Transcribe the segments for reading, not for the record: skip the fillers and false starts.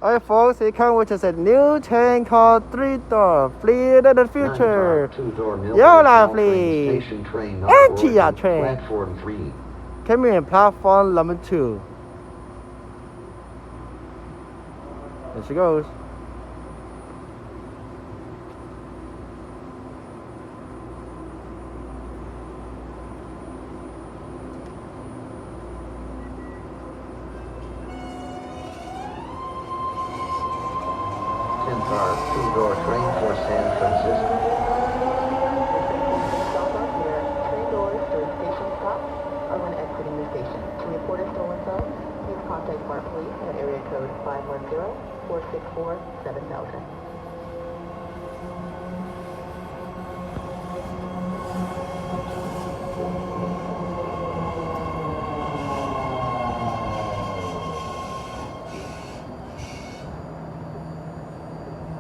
Alright folks, here comes which is a new train called 3-door Fleet of the Future. Yola Fleet. Anitoch Train. Platform 3. Coming in platform number 2. There she goes. Car, 2-door train for San Francisco. Train doors during station stop or when exiting the station. To report a stolen phone, please contact Smart Police at area code 510-464-7000.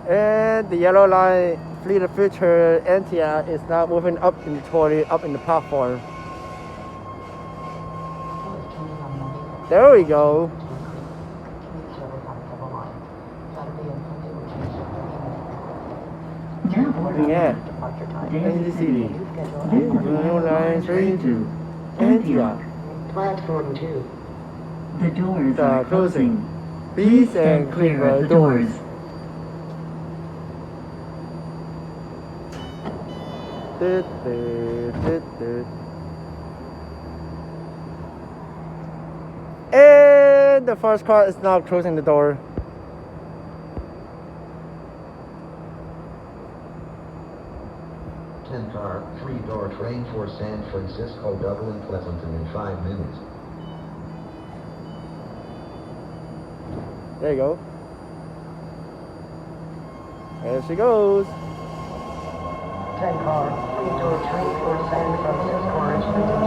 And the yellow line Fleet of Future Anitoch is now moving up in the trolley, up in the platform. There we go. Yeah. In the city. Yellow line train to Anitoch. Platform 2. The doors are closing. Please and clear the doors. And the first car is now closing the door. Car, 3-door train for San Francisco, Dublin, Pleasanton in 5 minutes. There you go. There she goes. 10 car, 3-door train for San Francisco, Richmond in